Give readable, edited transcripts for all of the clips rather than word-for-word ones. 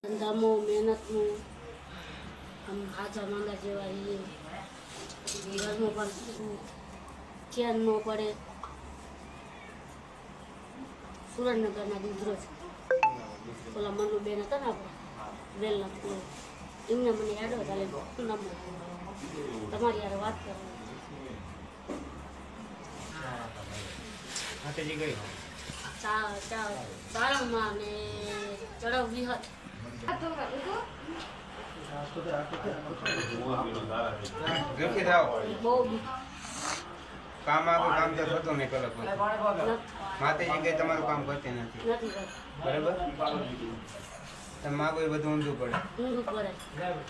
ધંધામાં મહેનતનું આમ ખાચા માંગા જેવા રહીએ, ઘરમાં પણ ચેન ન પડે. સુરેન્દ્રનગરના દૂધરો છે, ઓલા મનુ બેન હતા ને આપણે વેલના એમને મને યાદ ચાલે તમારી યાર વાત કરવાની સારંગમાં ને ચડવ વિહત કામ આગળ કામ તો થતું નહીં કલક માતાજી કઈ તમારું કામ કરતી નથી બરાબર. તમે માગો એ બધું ઊંધું પડે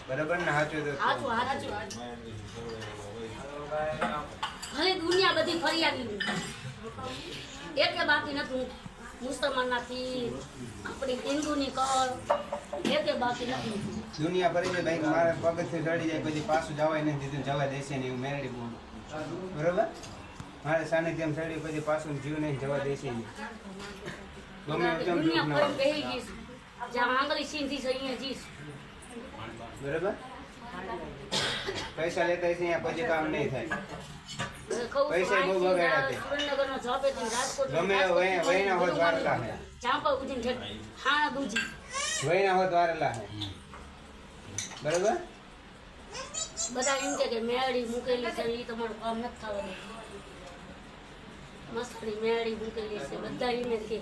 બરાબર ને? સાચું તો ભલે દુનિયા બધી ફરી આવી એક બાકી નથી. મુસલમાન નથી, આપણી હિન્દુની કર એક બાકી નથી. દુનિયા ફરી જાય ભાઈ, મારા પગથી ચડી જાય પછી પાછું જવાય નહીં દીધું, જવા દેશે નહીં. હું મેરડી બોલું બરાબર. મારે સાનિધ્યમ ચડ્યું પછી પાછું જીવ નહીં જવા દેશે નહીં. ગમે તેમ દુનિયા ફરી બેહી ગઈ જ્યાં આંગળી સીધી છે અહીંયા જીસ બરાબર. પૈસા લેતા છે અહીંયા પછી કામ નહીં થાય. પૈસા બહુ બગાડ્યા છે. ગમે વહીના હોત વારેલા હે, વહીના હોત વારેલા હે બરાબર. બધા એમ કે મેળી મૂકેલી છે એ તમારું કામ નથી થવાનું. મસ્તી મેળી મૂકેલી છે બધા એમ કે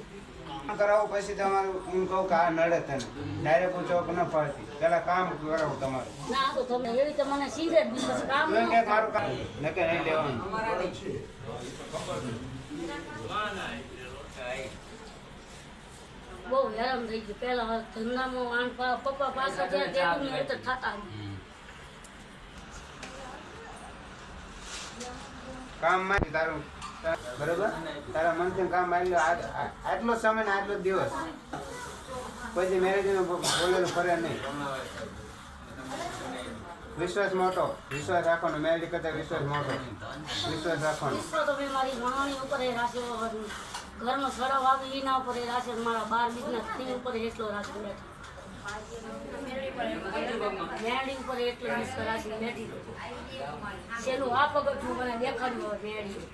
કરાવો પછી તમારું એમ કહું કે આ નડે તને ડાયરેક્ટ હું ચોક ન પડતી પેલા કામ કરાવું તમારું. ના તો તમે એવી તો મને સીધે જ કામ કે મારું કામ નકે નહીં લેવાનું. બહુ હેરાન થઈ ગયું. પેલા ધંધામાં પપ્પા પાછા ત્યાં તો થતા કામ માં તારું બરોબર. તારા મનથી કામ આવ્યું આટલો સમય ને આટલો દિવસ પછી મેરેજ બોલેલું ફરે નહીં. વિશ્વાસ મોટો, વિશ્વાસ રાખવાનો. મેરેજ કરતા વિશ્વાસ મોટો, વિશ્વાસ રાખવાનો. તો મેં મારી ભણવાની ઉપર રાખ્યો, ઘરનો સડાવ આવી એના ઉપર રાખ્યો, મારા બાર બિઝનેસ એની ઉપર એટલો રાખ્યો બેઠો. મેળી ઉપર એટલો વિશ્વાસ રાખીને બેઠી છેલ્લું આ પગથિયું મને દેખાડ્યું હોય મેળી.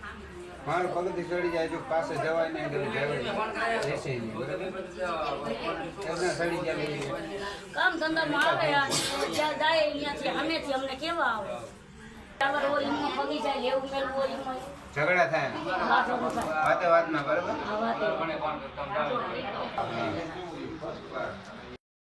મારું પગથી ચડી જાય જો પાસે જવાય નહીં રહેશે નહીં બરાબર. ચડી જાય કામ ધંધામાં આવે જ્યાં જાય અહીંયાથી અમેથી અમને કેવા આવે હોય એમાં પગી જાય લેવું મેળવું હોય એમાં ઝઘડા થાય વાતે વાતમાં બરાબર. આ વાત